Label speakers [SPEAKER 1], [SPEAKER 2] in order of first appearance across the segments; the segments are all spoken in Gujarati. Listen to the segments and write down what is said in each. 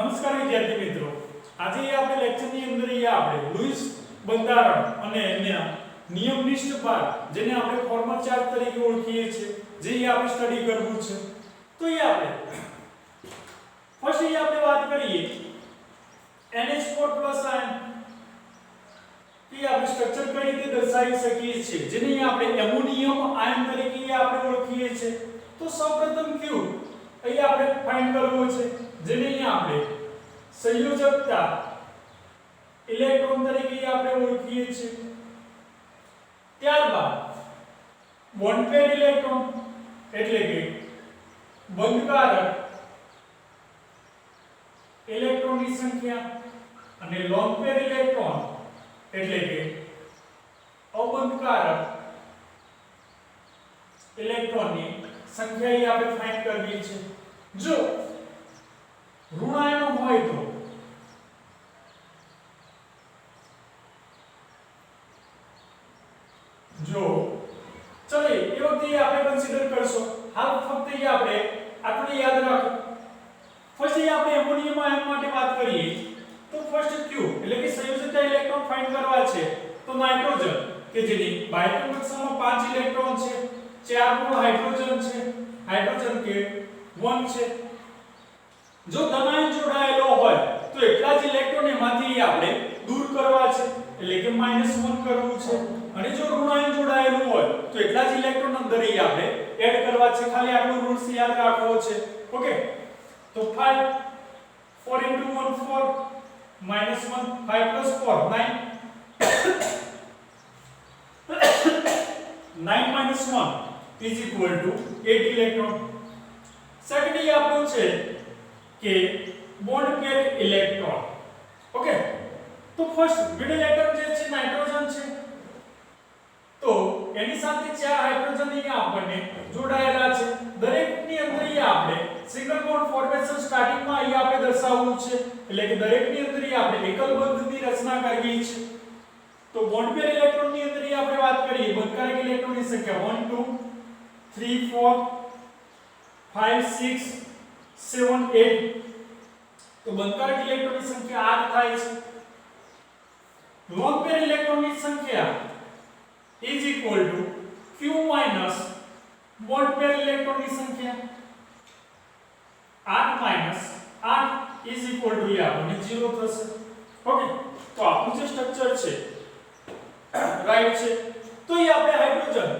[SPEAKER 1] નમસ્કાર વિદ્યાર્થી મિત્રો, આજે આપણે લેક્ચરની અંદર આપણે લુઈસ બંધારણ અને એના નિયમનિષ્ઠ ભાગ જેને આપણે ફોર્મલ ચાર્જ તરીકે ઓળખીએ છીએ જે આપણે સ્ટડી કરવું છે. તો આપણે ફર્સ્ટ આપણે વાત કરીએ NH4+ આયન એ આપણે સ્ટ્રક્ચર કઈ રીતે દર્શાવી શકીએ છીએ જેને આપણે એમોનિયમ આયન તરીકે આપણે ઓળખીએ છીએ. તો સૌપ્રથમ ક્યુ અહીં આપણે ફાઇન્ડ કરવો છે જેને આપણે સંયોજકતા ઇલેક્ટ્રોન તરીકે આપણે ઓળખીએ છીએ. ત્યારબાદ બોન્ડ પેર ઇલેક્ટ્રોન એટલે કે બંધકારક ઇલેક્ટ્રોનની સંખ્યા અને લોન પેર ઇલેક્ટ્રોન એટલે કે અબંધકારક ઇલેક્ટ્રોનની સંખ્યા આપણે ફાઇન્ડ કરવી છે. જો ઋણ આયનો હોય તો જો ચલો એ વખતે આપણે કન્સિડર કરશો. હાલ ફક્ત આપણે આટલું યાદ રાખો. ફર્સ્ટ આપણે એમોનિયમ આયન માટે વાત કરીએ તો ફર્સ્ટ ક્યુ એટલે કે સંયોજકતા ઇલેક્ટ્રોન ફાઇન્ડ કરવા છે તો નાઇટ્રોજન કે જેની બાહ્ય કક્ષામાં 5 ઇલેક્ટ્રોન છે, 4 મૂળ હાઇડ્રોજન છે, હાઇડ્રોજન કે 1 છે. જો ધન આયન જોડાયેલો હોય તો એટલા જ ઇલેક્ટ્રોન એમાંથી આપણે દૂર કરવા છે એટલે કે -1 કરવું છે. અને જો ઋણ આયન જોડાયેલું હોય તો એટલા જ ઇલેક્ટ્રોન અંદર આપણે એડ કરવા છે. ખાલી આટલું રૂલ્સ યાદ રાખવો છે. ઓકે, તો 5 4 * 1 4 -1 5 + 4 9 9 - 1 = 8 ઇલેક્ટ્રોન. સેકન્ડ આપણું છે કે બોન્ડ પેર ઇલેક્ટ્રોન. ઓકે, તો ફર્સ્ટ મિડલ એટમ જે છે નાઇટ્રોજન છે તો એની સાથે 4 હાઇડ્રોજન અહીંયા આપણને જોડાયેલા છે. દરેકની અંદર આપણે સિંગલ બોન્ડ ફોર્મેશન સ્ટાર્ટિંગમાં અહીંયા આપણે દર્શાવવું છે એટલે કે દરેકની અંદર આપણે એકલ બંધની રચના કરવી છે. તો બોન્ડ પેર ઇલેક્ટ્રોનની અંદર આપણે વાત કરીએ બંધકારક ઇલેક્ટ્રોનની સંખ્યા 1 2 3 4 5 6 7 8. તો બંધકારક ઇલેક્ટ્રોનની સંખ્યા 8 થાય છે. લોન પેર ઇલેક્ટ્રોનની સંખ્યા is equal to q minus bond pair ઇલેક્ટ્રોનની સંખ્યા 8 minus 8 is equal to આપણને 0 થશે. ઓકે, તો આપણું જે સ્ટ્રક્ચર છે રાઈટ છે. તો એ આપણે હાઇડ્રોજન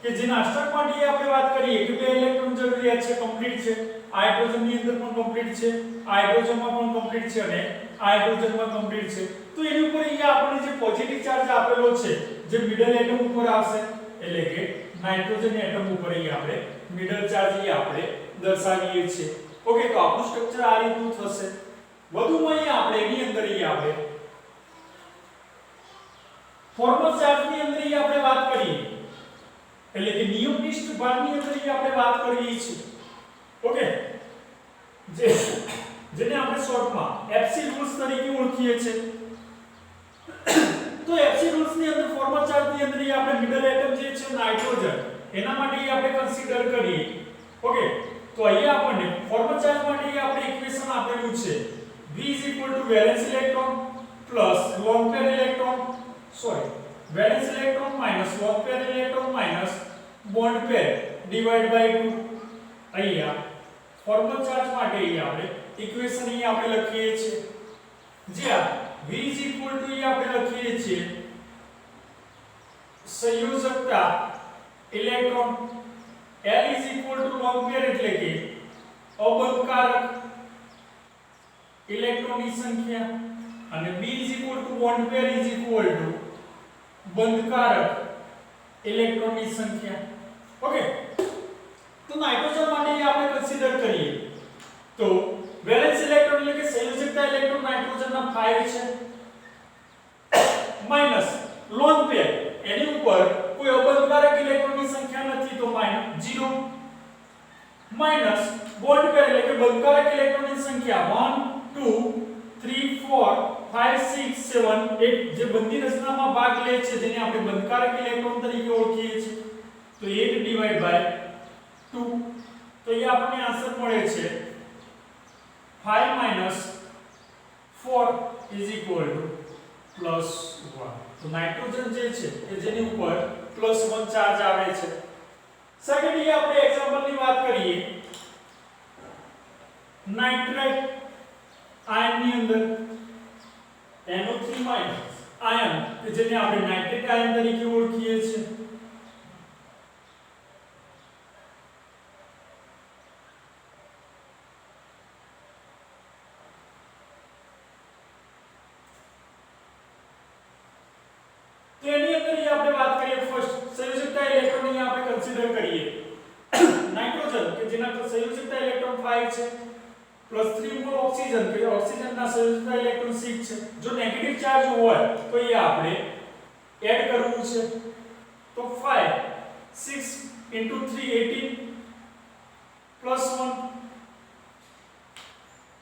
[SPEAKER 1] કે જેના અષ્ટક માટે આપણે વાત કરીએ કે 2 ઇલેક્ટ્રોન જરૂરિયાત છે, કમ્પ્લીટ છે. હાઇડ્રોજન ની અંદર પણ કમ્પ્લીટ છે, હાઇડ્રોજનમાં પણ કમ્પ્લીટ છે અને હાઇડ્રોજનમાં કમ્પ્લીટ છે. તો એની ઉપર અહીંયા આપણે જે પોઝિટિવ ચાર્જ આપેલો છે જે મિડલ એટમ ઉપર આવશે એટલે કે નાઇટ્રોજન એટમ ઉપર અહીંયા આપણે મિડલ ચાર્જ આપણે દર્શાવીએ છીએ. ઓકે, તો આપણું સ્ટ્રક્ચર આ રીતનું થશે. વધુમાં અહીંયા આપણે એની અંદર આપણે ફોર્મલ ચાર્જની અંદર આપણે વાત કરીએ એટલે કે નિયમનિષ્ઠ ભાગની અંદર આપણે વાત કરીએ છીએ. ઓકે, જેને આપણે શોર્ટમાં એફસી રૂલ્સ તરીકે ઓળખીએ છીએ. તો એફસી રૂલ્સ ની અંદર ફોર્મલ ચાર્જ ની અંદર આપણે મિડલ એટમ જે છે નાઇટ્રોજન એના માટે આપણે કન્સિડર કરીએ. ઓકે, તો અહીંયા આપણને ફોર્મલ ચાર્જ માટે આપણે ઇક્વેશન આપેલું છે V = valence electron plus lone pair electron valence electron minus lone pair electron minus bond pair divide by 2. અહીંયા ફોર્મલ ચાર્જ માટે આપણે ઇક્વેશન આપણે લખીએ છીએ જ્યાં V આપણે લખીએ છીએ સંયોજકતા ઇલેક્ટ્રોન, L લોન પેર એટલે કે અબંધકારક ઇલેક્ટ્રોનની સંખ્યા અને B બોન્ડ પેર બંધકારક ઇલેક્ટ્રોનની સંખ્યા. ઓકે, તો નાઇટ્રોજન માટે આપણે કન્સિડર કરીએ તો વેલેન્સ ઇલેક્ટ્રોન એટલે કે સંયોજકતા ઇલેક્ટ્રોન નાઇટ્રોજનના 5 છે માઈનસ લોન પેર એની ઉપર કોઈ અબંધકારક ઇલેક્ટ્રોનની સંખ્યા નથી તો -0 માઈનસ બોન્ડ પેર એટલે કે બંધકારક ઇલેક્ટ્રોનની સંખ્યા 1 2 3 4 5 6 7 8 જે બંધી રચનામાં ભાગ લે છે જેને આપણે બંધકારક ઇલેક્ટ્રોન તરીકે ઓળખીએ છીએ. તો 8 ડિવાઇડ બાય 2 તો એ આપણને આન્સર મળે છે 5 - 4 is equal to +1. તો નાઇટ્રોજન જે છે કે જેની ઉપર +1 ચાર્જ આવે છે. સેકન્ડલી આપણે એક્ઝામ્પલની વાત કરીએ નાઇટ્રેટ આયનની અંદર NO3- આયન કે જેને આપણે નાઇટ્રેટ આયન તરીકે ઓળખીએ છીએ. તેની અંદર આપણે વાત કરીએ ફર્સ્ટ સંયોજકતા ઇલેક્ટ્રોનની આપણે કન્સિડર કરીએ. નાઇટ્રોજન કે જેના સંયોજકતા ઇલેક્ટ્રોન 5 છે +3 મોલ ઓક્સિજન કે ઓક્સિજનના સંયોજકતા ઇલેક્ટ્રોન 6 છે. જો નેગેટિવ ચાર્જ હોય તો એ આપણે એડ કરવું છે. તો 5 6 * 3 18 +1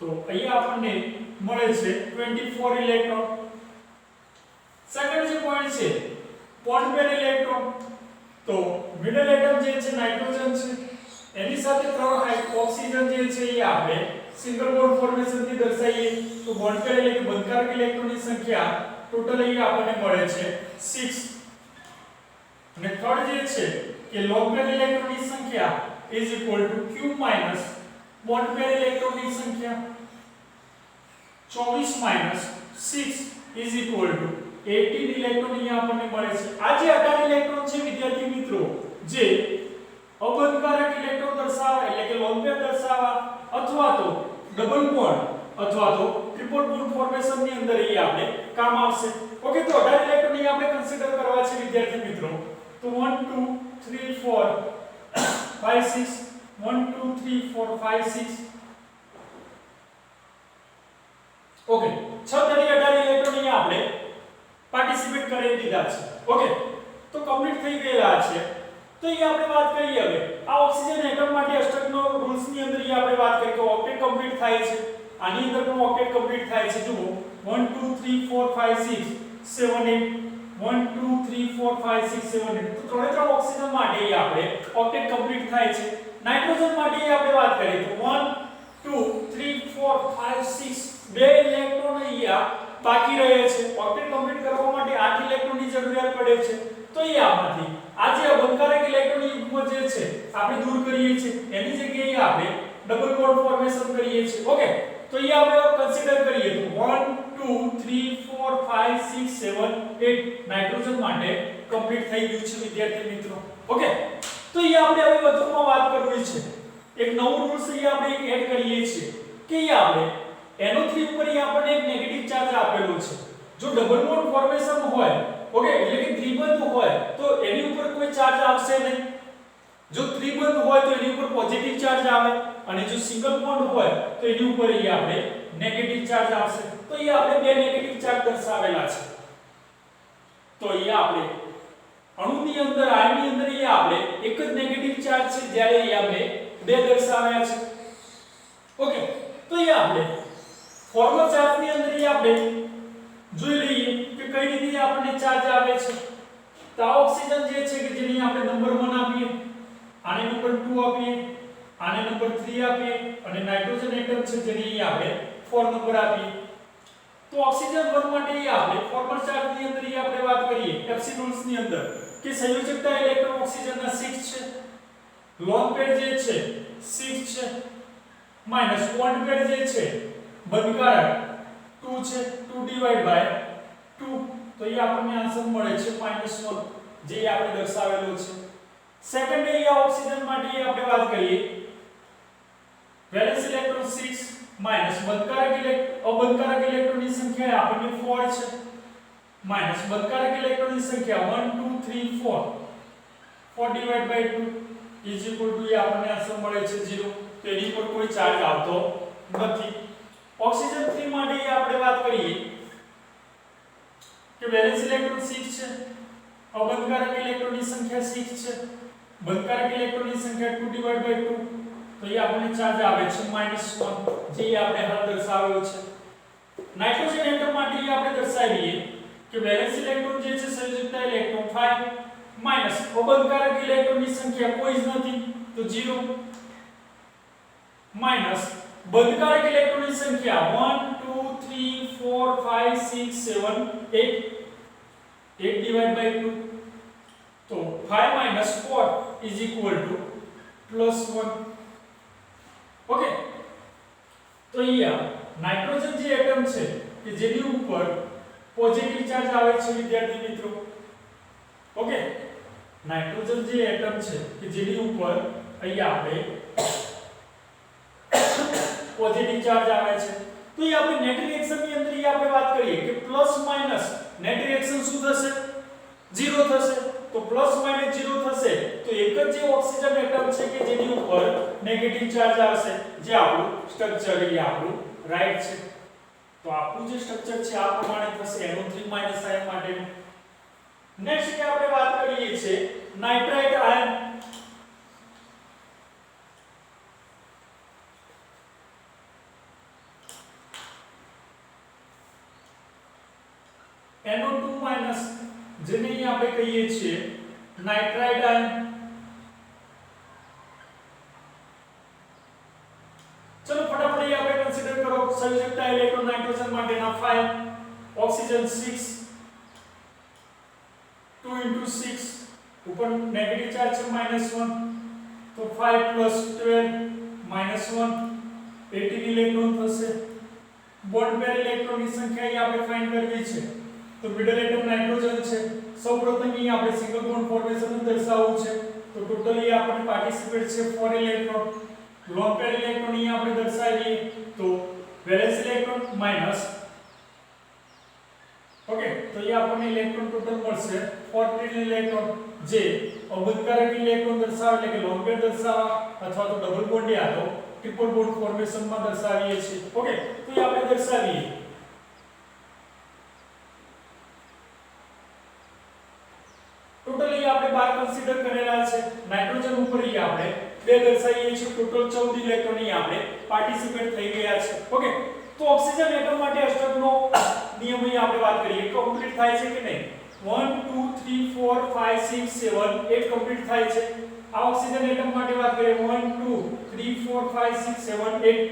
[SPEAKER 1] તો અહીંયા આપણને મળે છે 24 ઇલેક્ટ્રોન. સેકન્ડ જે પોઈન્ટ છે બોન્ડ પેર ઇલેક્ટ્રોન. તો મિડલ એટમ જે છે નાઇટ્રોજન છે એની સાથે 3 ઓક્સિજન જે છે એ આપણે સિંગલ બોન્ડ ફોર્મેશન થી દર્શાવીએ. તો બોન્ડ પેર એટલે કે બંધકારક ઇલેક્ટ્રોનની સંખ્યા ટોટલ અહીંયા આપણને મળે છે 6. અને થર્ડ જે છે કે લોન પેર ઇલેક્ટ્રોનની સંખ્યા q - બોન્ડ પેર ઇલેક્ટ્રોનની સંખ્યા 24 - 6 18 ઇલેક્ટ્રોન અહીંયા આપણને મળે છે. આ જે 18 ઇલેક્ટ્રોન છે વિદ્યાર્થી મિત્રો જે અબંધકારક ઇલેક્ટ્રોન દર્શાવવા એટલે કે લોન પેર દર્શાવવા અથવા તો ડબલ બોન્ડ અથવા તો ટ્રિપલ બોન્ડ ફોર્મેશન ની અંદર એ આપણે કામ આવશે. ઓકે, તો 18 ઇલેક્ટ્રોન અહીં આપણે કન્સિડર કરવા છે વિદ્યાર્થી મિત્રો. તો 1 2 3 4 5 6 1 2 3 4 5 6 ઓકે 6 તરીકે 18 ઇલેક્ટ્રોન અહીં આપણે પાર્ટિસિપેટ કરી દીધા છે. ઓકે, તો કમ્પ્લીટ થઈ ગયેલા છે. તો અહીં આપણે વાત કરીએ હવે આ ઓક્સિજન એટમ માટે અષ્ટકનો રૂલ્સ ની અંદર આપણે વાત કરીએ તો ઓક્ટેટ કમ્પ્લીટ થાય છે. આની અંદર પણ ઓક્ટેટ કમ્પ્લીટ થાય છે. જુઓ 1 2 3 4 5 6 7 8 1 2 3 4 5 6 7 8 તો ત્રણે ઓક્સિજન માટે આપણે ઓક્ટેટ કમ્પ્લીટ થાય છે. નાઇટ્રોજન માટે આપણે વાત કરીએ તો 1 2 3 4 5 6 બે ઇલેક્ટ્રોન અહીંયા બાકી રહે છે. ઓક્ટેટ કમ્પ્લીટ કરવા માટે 8 ઇલેક્ટ્રોનની જરૂરિયાત પડે છે. તો એ આમાંથી આ જે અબંધકારક ઇલેક્ટ્રોન યુગ્મ જે છે આપણે દૂર કરીએ છીએ એની જગ્યાએ આપણે ડબલ બોન્ડ ફોર્મેશન કરીએ છીએ. ઓકે, તો એ આપણે કન્સિડર કરીએ તો 1 2 3 4 5 6 7 8 નાઇટ્રોજન માટે કમ્પ્લીટ થઈ ગયું છે વિદ્યાર્થી મિત્રો. ઓકે, તો એ આપણે હવે વધુમાં વાત કરવી છે. એક નવો રૂલ્સ અહીં આપણે એડ કરીએ છીએ કે એ આપણે NO3 ઉપર આપણને એક નેગેટિવ ચાર્જ આપેલો છે. જો ડબલ બોન્ડ ફોર્મેશન હોય ઓકે એટલે કે ત્રિબંધ હોય તો એની ઉપર કોઈ ચાર્જ આવશે નહીં. જો ત્રિબંધ હોય તો એની ઉપર પોઝિટિવ ચાર્જ આવે અને જો સિંગલ બોન્ડ હોય તો એની ઉપર આપણે નેગેટિવ ચાર્જ આવશે. તો આપણે બે નેગેટિવ ચાર્જ દર્શાવેલા છે. તો આપણે અણુની અંદર આયનની અંદર આપણે એક જ નેગેટિવ ચાર્જ છે જ્યારે આપણે બે દર્શાવ્યા છે. ઓકે, તો આપણે ફોર્મલ ચાર્જની અંદર આપણે જોઈ લઈએ કે કઈ રીતે આપણને ચાર્જ આવે છે. તો આ ઓક્સિજન જે છે કે જેની આપણે નંબર 1 આપીએ, આને નંબર 2 આપીએ, આને નંબર 3 આપીએ અને નાઇટ્રોજન એટમ છે જેની આપણે 4 નંબર આપીએ. તો ઓક્સિજન 1 માટે આપણે ફોર્મલ ચાર્જની અંદર આપણે વાત કરીએ એફસી રૂલ્સ ની અંદર કે સંયોજકતા ઇલેક્ટ્રોન ઓક્સિજનના 6 છે, લોન પેર જે છે 6 છે માઈનસ બોન્ડ પેર જે છે બંધકારક 2 છે 2/2 તો એ આપણને આન્સર મળે છે -1 જે આપણે દર્શાવેલો છે. સેકન્ડ એ ઓક્સિજન માટે આપણે વાત કરીએ વેલેન્સ ઇલેક્ટ્રોન 6 માઈનસ અબંધકારક ઇલેક્ટ્રોનની સંખ્યા આપણને 4 છે માઈનસ બંધકારક ઇલેક્ટ્રોનની સંખ્યા 1 2 3 4 4/2 ઇઝ ઇક્વલ ટુ એ આપણને આન્સર મળે છે 0. તો એની પર કોઈ ચાર્જ આવતો નથી. ઓક્સિજન 3 માટે આપણે વાત કરીએ કે વેલેન્સ ઇલેક્ટ્રોન 6 છે, અબંધકારક ઇલેક્ટ્રોનની સંખ્યા 6 છે, બંધકારક ઇલેક્ટ્રોનની સંખ્યા 2/2 તો એ આપણને ચાર્જ આવે છે -1 જે આપણે હાલ દર્શાવ્યો છે. નાઇટ્રોજન એટમ માટે આપણે દર્શાવીએ કે વેલેન્સ ઇલેક્ટ્રોન જે છે સંયોજકતા ઇલેક્ટ્રોન 5 માઈનસ અબંધકારક ઇલેક્ટ્રોનની સંખ્યા કોઈ જ નથી તો 0 માઈનસ બંધકારક ઇલેક્ટ્રોનની સંખ્યા 1 2 3 4 5 6 7 8 8 divided by 2 तो 5 minus 4 is equal to plus 1 okay तो અહીંયા નાઇટ્રોજન જે એટમ છે કે જેની ઉપર પોઝિટિવ ચાર્જ આવે છે વિદ્યાર્થી મિત્રો ઓકે નાઇટ્રોજન જે એટમ છે કે જેની ઉપર અહીંયા આપણે પોઝિટિવ ચાર્જ આવે છે તો એ આપણે નેટ રિએક્શન ની અંદર એ આપણે વાત કરીએ કે પ્લસ માઈનસ નેટ રિએક્શન શું થશે 0 થશે તો પ્લસ માઈનસ 0 થશે તો એક જ જે ઓક્સિજન એટમ છે કે જેની ઉપર નેગેટિવ ચાર્જ આવશે જે આપણું સ્ટ્રક્ચર એ આપણું રાઈટ છે તો આપણું જે સ્ટ્રક્ચર છે આ પ્રમાણે થશે NO3- આયન માટેનું નેક્સ્ટ કે આપણે વાત કરીએ છે નાઇટ્રાઇટ આયન NO2- જેને અહીં આપણે કહીએ છીએ નાઇટ્રાઇટ આયન ચલો ફટાફટ અહીં આપણે કન્સિડર કરો સંયુક્તતા ઇલેક્ટ્રોન નાઇટ્રોજન માટેના 5 ઓક્સિજન 6 2 into 6 ऊपर नेगेटिव चार्ज है -1 तो 5 plus 12 -1 18 इलेक्ट्रॉन થશે બોન્ડ પેર ઇલેક્ટ્રોન ની સંખ્યા અહીં આપણે ફાઇન્ડ કરવી છે તો મિડલ એટમ નાઇટ્રોજન છે સૌપ્રથમ અહીં આપણે સિંગલ બોન્ડ ફોર્મેશન દર્શાવવું છે તો ટોટલી આપણે પાર્ટિસિપેટ છે 4 ઇલેક્ટ્રોન લોન પેર ઇલેક્ટ્રોન અહીં આપણે દર્શાવીએ તો વેલેન્સ ઇલેક્ટ્રોન માઈનસ ओके तो ये આપણને ઇલેક્ટ્રોન ટોટલ મળશે 14 ઇલેક્ટ્રોન જે અબંધકારક ઇલેક્ટ્રોન દર્શાવે એટલે કે લોન પેર દર્શાવવા અથવા તો ડબલ બોન્ડ યા તો ટ્રિપલ બોન્ડ ફોર્મેશન માં દર્શાવીએ છીએ ઓકે તો ये આપણે દર્શાવીએ ટોટલી આપણે 12 કન્સિડર કરેલા છે નાઇટ્રોજન ઉપર ही આપણે બે દર્શાવીએ છીએ ટોટલ 14 ઇલેક્ટ્રોન અહીં આપણે પાર્ટિસિપેટ થઈ ગયા છે ઓકે તો ઓક્સિજન એટમ માટે અષ્ટકનો નિયમ અહીં આપણે વાત કરીએ કમ્પ્લીટ થાય છે કે નહીં 1 2 3 4 5 6 7 8 કમ્પ્લીટ થાય છે આ ઓક્સિજન એટમ માટે વાત કરીએ 1 2 3 4 5 6 7 8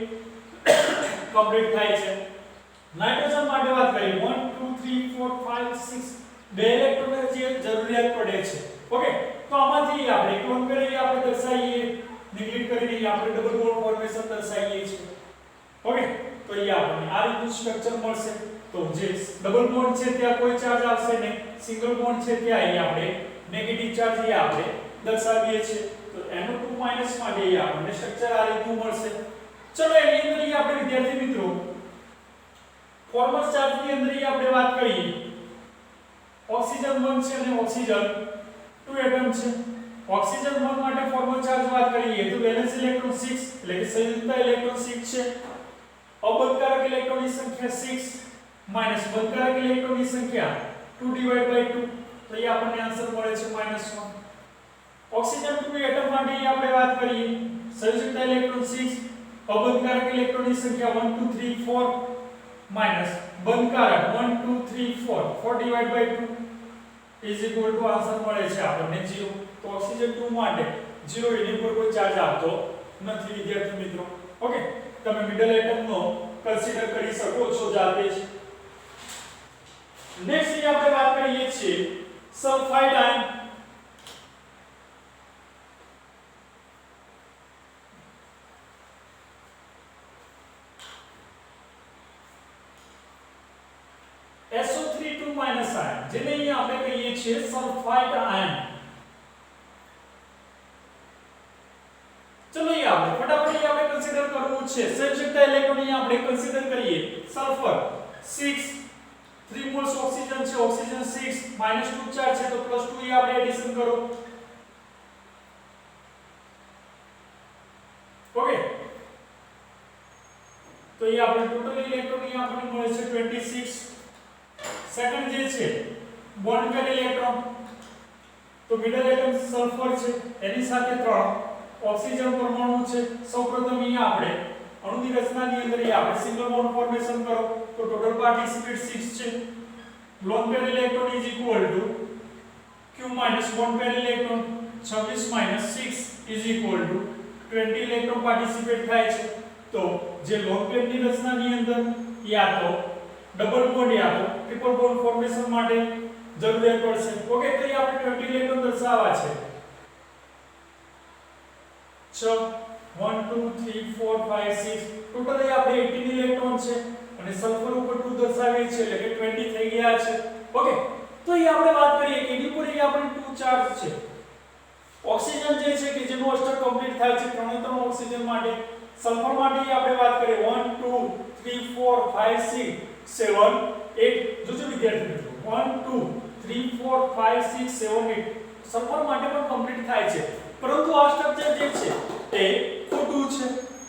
[SPEAKER 1] કમ્પ્લીટ થાય છે નાઇટ્રોજન માટે વાત કરીએ 1 2 3 4 5 6 બે ઇલેક્ટ્રોન જે જરૂરિયાત પડે છે ઓકે તો આમાંથી આપણે એક લોન પેર આપણે દર્શાવીએ નેગેટિવ કરી દઈએ આપણે ડબલ બોન્ડ ફોર્મેશન દર્શાવીએ છીએ ઓકે તો ये આપણને આ રીતનું સ્ટ્રક્ચર મળશે તો જે ડબલ બોન્ડ છે ત્યાં કોઈ ચાર્જ આવશે નહીં સિંગલ બોન્ડ છે ત્યાં અહીં આપણે નેગેટિવ ચાર્જ એ આપણે દર્શાવીએ છીએ તો NO2- માટે એ આપણને સ્ટ્રક્ચર આ રીતનું મળશે ચલો એની અંદર એ આપણે વિદ્યાર્થી મિત્રો ફોર્મલ ચાર્જ ની અંદર એ આપણે વાત કરીએ ઓક્સિજન 1 છે અને ઓક્સિજન 2 એટમ છે ઓક્સિજન 1 માટે ફોર્મલ ચાર્જ વાત કરીએ તો વેલેન્સ ઇલેક્ટ્રોન 6 એટલે કે સંયુક્તતા ઇલેક્ટ્રોન 6 છે અબંધકારક ઇલેક્ટ્રોનની સંખ્યા 6 માઈનસ બંધકારક ઇલેક્ટ્રોનની સંખ્યા 2 divided by 2 તો એ આપણને આન્સર મળે છે -1 ઓક્સિજન 2 એટમ માટે આપણે વાત કરીએ સંયુક્તતા ઇલેક્ટ્રોન 6 અબંધકારક ઇલેક્ટ્રોનની સંખ્યા 1 2 3 4 minus બંધકારક 1 2 3 4 4 divided by 2 is equal to answer મળે છે આપણને 0 તો ઓક્સિજન 2 માટે 0 એની ઉપર કોઈ ચાર્જ આવતો નથી વિદ્યાર્થી મિત્રો ઓકે તમે મિડલ એટમ નો કન્સિડર કરી શકો છો જાતે જ નેક્સ્ટ એ આપણે વાત કરીએ છીએ સલ્ફાઇડ આયન SO3 2- આયન જેને અહીં આપણે કહીએ છીએ સલ્ફાઇડ આયન ચલો ये આપણે ફટાફટ ये આપણે કન્સિડર કરવું છે સંયુક્તતા ઇલેક્ટ્રોન અહીં આપણે કન્સિડર કરીએ સલ્ફર 6 3 મોલ્સ ઓક્સિજન છે ઓક્સિજન 6 -2 ચાર્જ છે તો +2 એ આપણે એડિશન કરો ઓકે તો ये આપણે ટોટલ ઇલેક્ટ્રોન અહીં આપણને મળે છે 26 સેકન્ડ જે છે બોન્ડ પેર ઇલેક્ટ્રોન તો મિડલ એટમ સલ્ફર છે એની સાથે 3 ઓક્સિજન પરમાણુ છે સૌપ્રથમ અહીંયા આપણે અણુની રચનાની અંદર આપણે સિંગલ બોન્ડ ફોર્મેશન કરો તો ટોટલ પાર્ટિસિપેટ 6 છે loan pair electron is equal to q minus bond pair electron 26 6 is equal to 20 electron participate થાય છે તો તો જે લોન પેરની રચનાની અંદર યા તો ડબલ બોન્ડ યા તો ટ્રિપલ બોન્ડ ફોર્મેશન માટે જરૂરિયાત પડશે. ઓકે, તો એ આપણે 20 ઇલેક્ટ્રોન દર્શાવવા છે. 6 1 2 3 4 5 6 ટોટલ એ આપણે 18 ઇલેક્ટ્રોન છે અને સલ્ફર ઉપર 2 દર્શાવીએ છીએ એટલે કે 20 થઈ ગયા છે. ઓકે, તો એ આપણે વાત કરીએ કે એની ઉપર એ આપણે 2 ચાર્જ છે. ઓક્સિજન જે છે કે જેનો અષ્ટક કમ્પ્લીટ થાય છે 3 ઓક્સિજન માટે. સલ્ફર માટે આપણે વાત કરીએ 1 2 3 4 5 6 7 8 જોજો વિદ્યાર્થી મિત્રો 1 2 3 4 5 6 7 8 સલ્ફર માટે પણ કમ્પ્લીટ થાય છે, પરંતુ આ સ્ટ્રક્ચર જે છે તે ખોટું છે.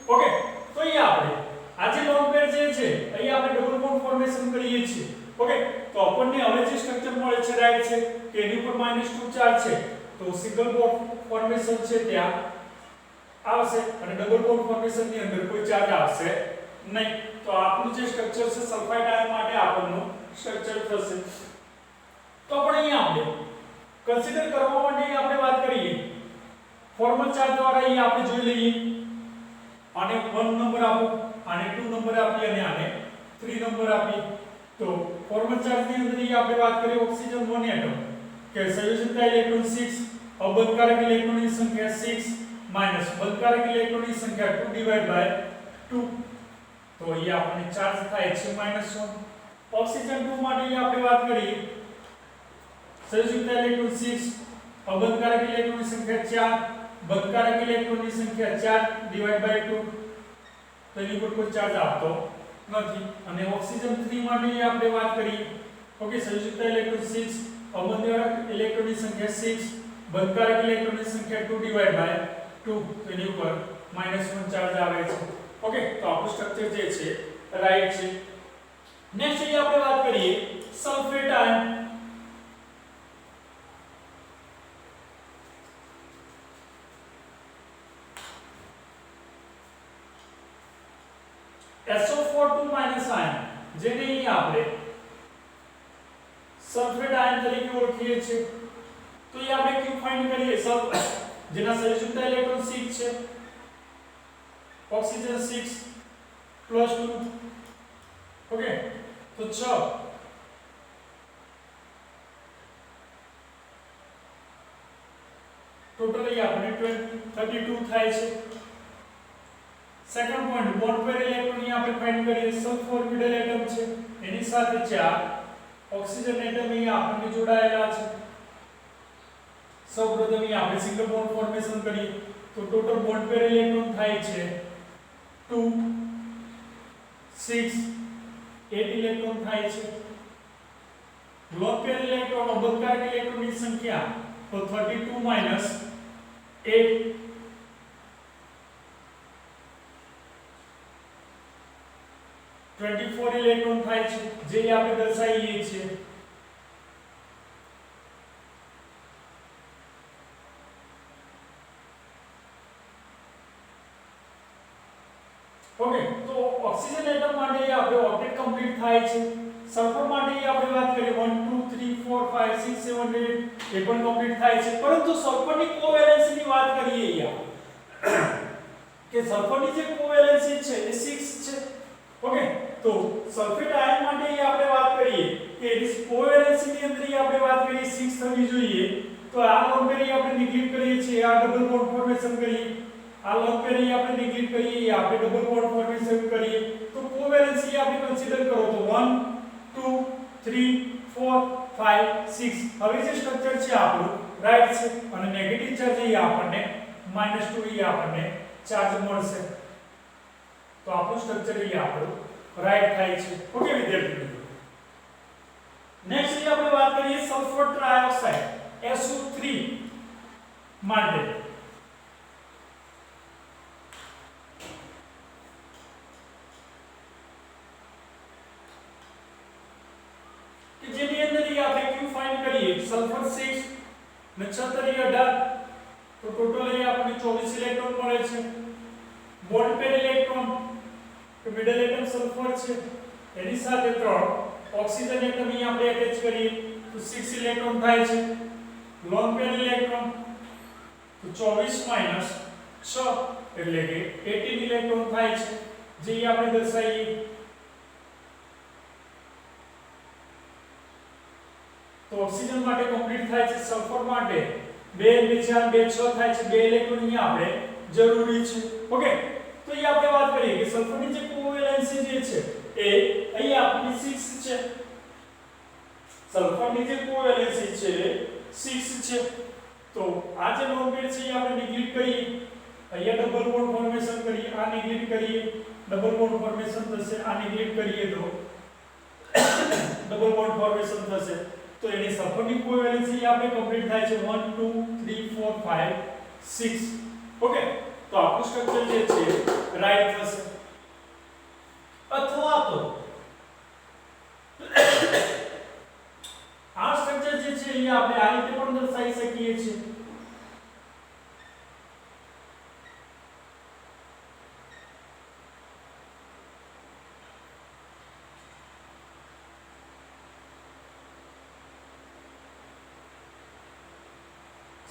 [SPEAKER 1] ઓકે, તો એ આપણે આ જે લોન પેર જે છે અહીં આપણે ડબલ બોન્ડ ફોર્મેશન કરીએ છીએ. ઓકે, તો આપણને હવે જે સ્ટ્રક્ચર મળે છે રાઈટ છે કે એની ઉપર -2 ચાર્જ છે, તો સિંગલ બોન્ડ ફોર્મેશન છે ત્યાં આવશે અને ડબલ બોન્ડ ફોર્મેશન ની અંદર કોઈ ચાર્જ આવશે નહીં. તો આપણું જે સ્ટ્રક્ચર છે સલ્ફાઇડ આયન માટે આપણનું સ્ટ્રક્ચર થશે. તો પણ અહીં આપણે કન્સિડર કરવા માટે આપણે વાત કરીએ ફોર્મલ ચાર્જ દ્વારા અહીં આપણે જોઈ લઈએ. આને 1 નંબર આપો, આને 2 નંબર આપીએ અને આને 3 નંબર આપીએ. તો ફોર્મલ ચાર્જ ની અંદર અહીં આપણે વાત કરીએ ઓક્સિજન 1 એટમ કે સંયોજકતા ઇલેક્ટ્રોન 6, અબંધકારક ઇલેક્ટ્રોનની સંખ્યા 6 માઈનસ બંધકારક ઇલેક્ટ્રોનની સંખ્યા 2 ડિવાઇડ બાય 2. તો અહીં આપણને ચાર્જ થાય છે -1. ઓક્સિજન 2 માટે અહીં આપણે વાત કરીએ સંયોજકતા ઇલેક્ટ્રોન 6, અબંધકારક ઇલેક્ટ્રોનની સંખ્યા 4, બંધકારક ઇલેક્ટ્રોનની સંખ્યા 4 ડિવાઇડ બાય 2. તો એની પર કોઈ ચાર્જ આપતો નથી. અને ઓક્સિજન 3 માટે આપણે વાત કરીએ ઓકે સંયોજકતા ઇલેક્ટ્રોન 6, અબંધકારક ઇલેક્ટ્રોનની સંખ્યા 6, બંધકારક ઇલેક્ટ્રોનની સંખ્યા 2 ડિવાઇડ બાય 2. તો એની ઉપર -1 ચાર્જ આવે છે. ઓકે, તો આપણું સ્ટ્રક્ચર જે છે રાઈટ છે. નેક્સ્ટ અહીં આપણે વાત કરીએ સલ્ફેટ આયન. SO4 આયન જેને અહીં આપણે સલ્ફેટ આયન તરીકે ઓળખીએ છીએ. તો એ આપણે ક્યુ ફાઇન્ડ કરીએ જેના સંયોજકતા ઇલેક્ટ્રોન 6 છે, ઓક્સિજન 6 + 2. ઓકે, તો 6 ટોટલી આપણે 32 થાય છે. સેકન્ડ પોઈન્ટ બોન્ડ પેર ઇલેક્ટ્રોન અહીં આપણે ફાઇન્ડ કરીએ સલ્ફર મિડલ એટમ છે એની સાથે 4 ઓક્સિજન એટમ અહીં આપણને જોડાયેલા છે. સૌપ્રથમ અહીં આપણે સિંગલ બોન્ડ ફોર્મેશન કરીએ તો ટોટલ બોન્ડ પેર ઇલેક્ટ્રોન થાય છે 2 6 8 ઇલેક્ટ્રોન થાય છે. લોન પેર ઇલેક્ટ્રોન અબંધકારક ઇલેક્ટ્રોનની સંખ્યા તો 32 - 8 24 ઇલેક્ટ્રોન થાય છે જે આપણે દર્શાવીએ છીએ. ઓકે, તો ઓક્સિજન એટમ માટે આપણે ઓક્ટેટ કમ્પ્લીટ થાય છે. સલ્ફર માટે આપણે વાત કરીએ 1 2 3 4 5 6 7 8 એ પણ કમ્પ્લીટ થાય છે. પરંતુ સલ્ફરની કોવેલેન્સી વાત કરીએ અહીંયા કે સલ્ફરની જે કોવેલેન્સી છે એ 6 છે. ઓકે, તો સલ્ફેટ આયન માટે આપણે વાત કરીએ કે એની કોવેલેન્સી ની અંદર આપણે વાત કરીએ 6 થવી જોઈએ. તો આ લોન પેર આપણે નેગ્લેક્ટ કરીએ છીએ, આ ડબલ બોન્ડ ફોર્મેશન કરીએ. આ લોન પેર આપણે નેગ્લેક્ટ કરીએ, આપણે ડબલ બોન્ડ ફોર્મેશન કરીએ. તો કોવેલેન્સી આપણે કન્સિડર કરો તો 1 2 3 4 5 6. હવે જે સ્ટ્રક્ચર છે આપણું રાઈટ છે અને નેગેટિવ ચાર્જ એ આપણને -2 એ આપણને ચાર્જ મળશે. તો આપણું સ્ટ્રક્ચર એ આપણું રાઈટ થાય છે. ઓકે વિદ્યાર્થી મિત્રો, નેક્સ્ટ આપણે વાત કરીએ સલ્ફર ટ્રાયોક્સાઇડ SO3 માટે. કે જેની અંદર આપણે ક્યુ ફાઇન્ડ કરીએ સલ્ફર 6 ને 6 18 તો ટોટલ આપણને 24 ઇલેક્ટ્રોન મળે છે. બોન્ડ પેર ઇલેક્ટ્રોન કે મિડલ એટમ સલ્ફર છે એની સાથે 3 ઓક્સિજન એટમ અહીં આપણે એટેચ કરીએ તો 6 ઇલેક્ટ્રોન થાય છે. લોન પેર ઇલેક્ટ્રોન તો 24 - 6 એટલે કે 18 ઇલેક્ટ્રોન થાય છે. જે આપણે દર્શાવીએ તો ઓક્સિજન માટે કમ્પ્લીટ થાય છે, સલ્ફર માટે 2 2 4 2 6 થાય છે, 2 ઇલેક્ટ્રોન અહીંયા આપણે જરૂરી છે. ઓકે, તો એ આપણે વાત કરીએ કે સલ્ફરની જે કોવેલેન્સી જે છે એ અહીંયા આપણી 6 છે. સલ્ફરની જે કોવેલેન્સી છે એ 6 છે. તો આ જે લોન પેર છે એ આપણે નેગ્લેક્ટ કરીએ, અહીંયા ડબલ બોન્ડ ફોર્મેશન કરીએ, આ નેગ્લેક્ટ કરીએ, ડબલ બોન્ડ ફોર્મેશન થશે, આ નેગ્લેક્ટ કરીએ તો ડબલ બોન્ડ ફોર્મેશન થશે. તો એની સલ્ફરની કોવેલેન્સી આપણે કમ્પ્લીટ થાય છે 1 2 3 4 5 6. ઓકે, તો આપણું સ્ટ્રક્ચર જે છે રાઈટ થશે. અથવા તો આ સ્ટ્રક્ચર જે છે એ આપણે આ રીતે પણ દર્શાવી શકીએ છીએ.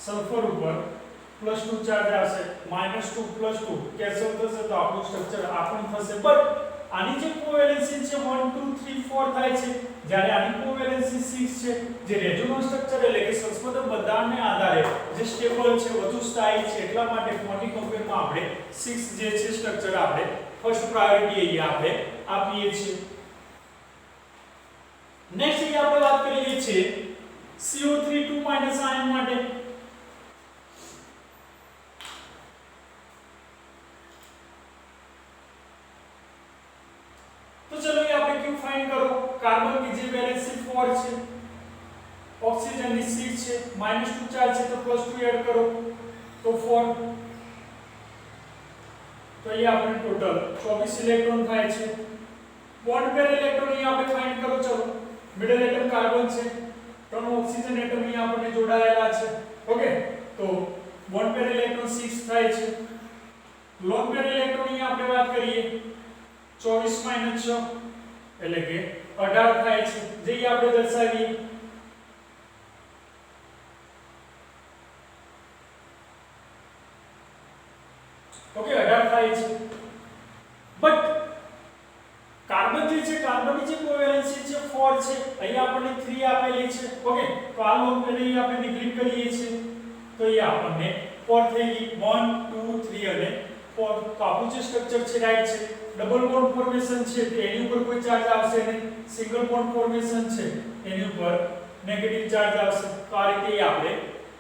[SPEAKER 1] સલ્ફર ઉપર +2 ચાર્જ આવશે, -2 +2 કેન્સલ થશે તો આપણું સ્ટ્રક્ચર આ પણ થશે. બટ આની જે કોવેલેન્સી છે 1 2 3 4 થાય છે, જ્યારે આની કોવેલેન્સી 6 છે. જે રેઝોનન્સ સ્ટ્રક્ચર એટલે કે સંસ્પર્ધક બંધારણને આધારે જે સ્ટેબલ છે, વધુ સ્થાયી છે, એટલા માટે 4 ની કમ્પેરમાં આપણે 6 જે છે સ્ટ્રક્ચર આપણે ફર્સ્ટ પ્રાયોરિટી અહીંયા આપણે આપીએ છીએ. નેક્સ્ટ અહીંયા આપણે વાત કરીએ છીએ CO3 2- આયન માટે. તો ચલો ये આપણે ક્યુ ફાઇન્ડ કરો. કાર્બન की જે વેલેન્સી 4 છે, ઓક્સિજન ની 6 છે, -2 ચાર્જ છે તો +2 એડ કરો તો 4. તો ये આપણે ટોટલ 24 ઇલેક્ટ્રોન થાય છે. બોન્ડ પેર ઇલેક્ટ્રોન અહીં આપણે ફાઇન્ડ કરો. ચલો, મિડલ એટમ કાર્બન છે, 3 ઓક્સિજન એટમ અહીં આપણે જોડાયેલા છે. ઓકે, તો બોન્ડ પેર ઇલેક્ટ્રોન 6 થાય છે. લોન પેર ઇલેક્ટ્રોન અહીં આપણે વાત કરીએ 24 - 6 એટલે કે 18 થાય છે, જે આપણે દર્શાવીએ. ઓકે, 18 થાય છે. બટ કાર્બન જે છે, કાર્બનની જે કોવેલેન્સી છે 4 છે, અહીં આપણને 3 આપેલી છે. ઓકે, તો આ લોન પેર અહીં આપણે નેગ્લેક્ટ કરીએ છીએ તો અહીં આપણને 4 થઈ ગઈ. 1 2 3 અને 4. તો આપણું જે સ્ટ્રક્ચર છે રાઈટ છે. ડબલ બોન્ડ ફોર્મેશન છે એની ઉપર કોઈ ચાર્જ આવશે નહીં, સિંગલ બોન્ડ ફોર્મેશન છે એની ઉપર નેગેટિવ ચાર્જ આવશે. તો આ રીતે આપણે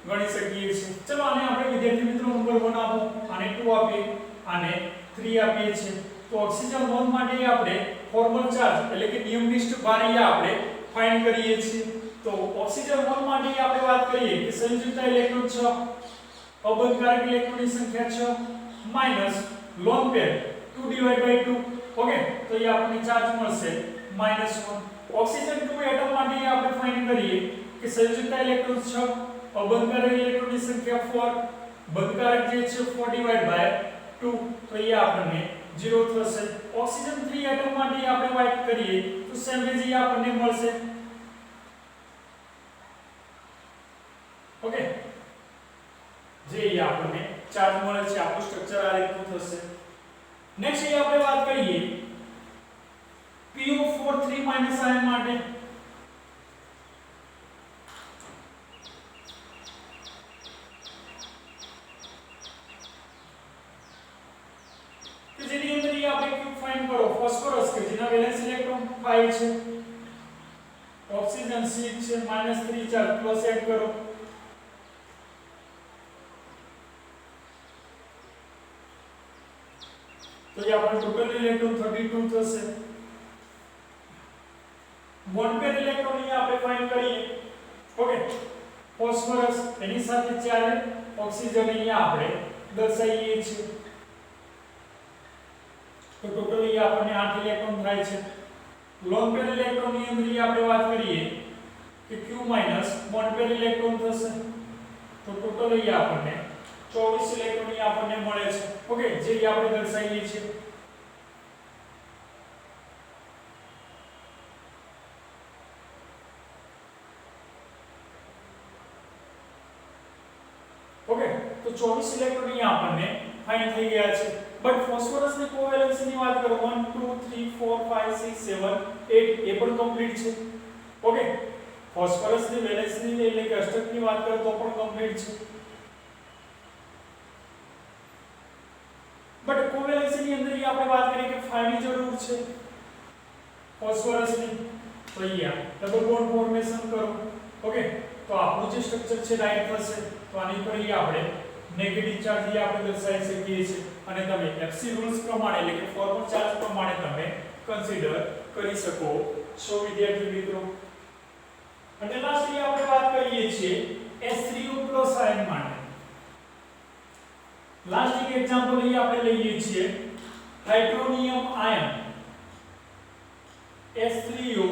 [SPEAKER 1] ગણી શકીએ છીએ. ચલો, આને આપણે વિદ્યાર્થી મિત્રો નંબર 1 આપો, આને 2 આપીએ, આને 3 આપીએ છીએ. તો ઓક્સિજન બોન્ડ માટે આપણે ફોર્મલ ચાર્જ એટલે કે નિયમનિષ્ઠ ભાર આપણે ફાઇન્ડ કરીએ છીએ. તો ઓક્સિજન બોન્ડ માટે આપણે વાત કરીએ કે સંયુક્ત ઇલેક્ટ્રોન 6, અબંધકારક ઇલેક્ટ્રોનની સંખ્યા 6 માઈનસ લોન પેર 2/2. ઓકે, તો એ આપણને ચાર્જ મળશે -1. ઓક્સિજન 2 એટમ માટે આપણે ફાઇન્ડ કરીએ કે સંયુક્ત ઇલેક્ટ્રોન 6, અબંધકારક ઇલેક્ટ્રોનની સંખ્યા 4, બંધકારક જે છે 4/2. તો એ આપણને 0 થશે. ઓક્સિજન 3 એટમ માટે આપણે વાત કરીએ તો સેમ જ આપણને મળશે. ઓકે, જે આપણને ચાર્જ મળે છે. આપણું સ્ટ્રક્ચર આ રીતનું થશે. નેક્સ્ટ અહીં આપણે વાત કરીએ PO4 3- આયન માટે. કે જેની અંદર આપણે ક્યુ ફાઇન્ડ કરો. ફોસ્ફરસ કે જેના વેલેન્સ ઇલેક્ટ્રોન 5 છે, ઓક્સિજન 6 છે, -3 ચાર્જ પ્લસ એડ કરો. તો ये अपन टोटल इलेक्ट्रॉन 32 થશે. બોન્ડ પેર ઇલેક્ટ્રોન અહીં આપણે ફાઇન્ડ કરીએ. ઓકે, ફોસ્ફરસ એની સાથે 4 ઓક્સિજન અહીં આપણે દર્શાવીએ છીએ. તો ટોટલ અહીં આપણને 8 ઇલેક્ટ્રોન થાય છે. લોન પેર ઇલેક્ટ્રોન ની અંદર આપણે વાત કરીએ કે Q- બોન્ડ પેર ઇલેક્ટ્રોન થશે. તો ટોટલ અહીં આપણને 24 ઇલેક્ટ્રોન અહીં આપણને મળે છે. ઓકે, જે આપણે દર્શાવીએ છીએ. ઓકે, તો 24 ઇલેક્ટ્રોન અહીં આપણને ફાઇન્ડ થઈ ગયા છે. બટ ફોસ્ફરસની કોવેલન્સની વાત કરો 1 2 3 4 5 6 7 8 એ પણ કમ્પ્લીટ છે. ઓકે, ફોસ્ફરસની વેલેન્સની એટલે કે અષ્ટકની વાત કરો તો પણ કમ્પ્લીટ છે. બટ કોવેલન્સની અંદર આપણે વાત કરીએ કે 5 ની જરૂર છે ફોસ્ફરસની, તો અહીંયા ડબલ બોન્ડ ફોર્મેશન કરો. ઓકે, તો આપણું જે સ્ટ્રક્ચર છે રાઈટ થશે. તો આની પર આપણે નેગેટિવ ચાર્જ આપણે દર્શાવી શકીએ છીએ અને તમે એફસી રૂલ્સ પ્રમાણે એટલે કે ફોર્મલ ચાર્જ પ્રમાણે તમે કન્સિડર કરી શકો છો વિદ્યાર્થી મિત્રો. અને લાસ્ટલી આપણે વાત કરીએ છીએ H3O+ આયન માટે. લાસ્ટ એક એક્ઝામ્પલ અહીં આપણે લઈએ છીએ હાઇડ્રોનિયમ આયન H3O+,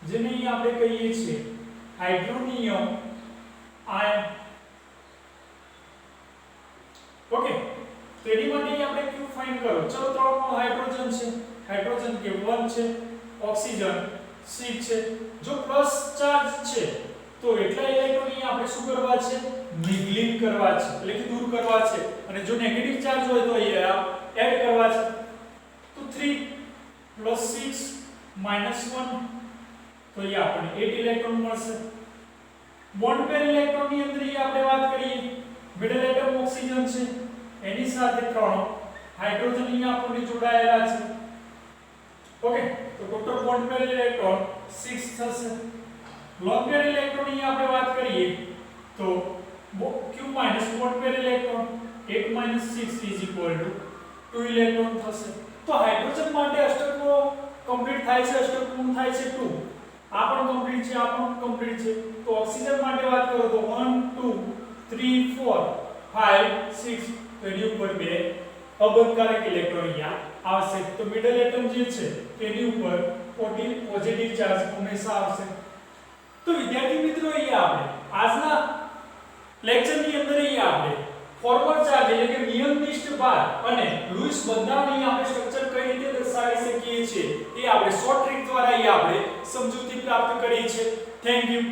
[SPEAKER 1] જેને અહીં આપણે કહીએ છીએ હાઇડ્રોનિયમ આયન. ઓકે, તો એની માટે આપણે ક્યુ ફાઇન્ડ કરો. ચલો ત્રણનો હાઇડ્રોજન છે, હાઇડ્રોજન કે 1 છે, ઓક્સિજન 6 છે. જો પ્લસ ચાર્જ છે તો એટલા ઇલેક્ટ્રોન અહીં આપણે શું કરવા છે? નિગ્લેક્ટ કરવા છે, એટલે કે દૂર કરવા છે. અને જો નેગેટિવ ચાર્જ હોય તો અહીંયા એડ કરવા છે. તો 3 + 6 - 1 તો અહીંયા આપણને 8 ઇલેક્ટ્રોન મળશે. બોન્ડ પેર ઇલેક્ટ્રોન ની અંદર અહીં આપણે વાત કરીએ મિડલ એટમ ઓક્સિજન છે, એની સાથે 3 હાઇડ્રોજન અહીં આપણને જોડાયેલા છે. ઓકે, તો ટોટલ બોન્ડ પેર ઇલેક્ટ્રોન 6 થશે. લોન પેર ઇલેક્ટ્રોન ની આપણે વાત કરીએ તો q માઈનસ બોન્ડ પેર ઇલેક્ટ્રોન 8 - 6 = 2 ઇલેક્ટ્રોન થશે. તો હાઇડ્રોજન માટે અષ્ટકો કમ્પ્લીટ થાય છે, અષ્ટક પૂર્ણ થાય છે 2. આ પણ કમ્પ્લીટ છે, આ પણ કમ્પ્લીટ છે. તો ઓક્સિજન માટે વાત કરો તો 1 2 3 4 5 6 તો એની ઉપર બે અબંધકારક ઇલેક્ટ્રોન અહીંયા આવશે. તો મિડલ એટમ જે છે તેની ઉપર પોઝિટિવ ચાર્જ હંમેશા આવશે. તો વિદ્યાર્થી મિત્રો અહીંયા આપણે આજના લેક્ચરની અંદર અહીંયા આપણે ફોર્વર્ડ ચાર્જ એટલે કે નિયમિત ભાર અને લૂઇસ બંધારણની આપણે સ્ટ્રક્ચર કઈ રીતે દર્શાવી શકીએ છીએ એ આપણે શોર્ટ ટ્રિક દ્વારા અહીંયા આપણે સમજૂતી પ્રાપ્ત કરી છે. Thank you.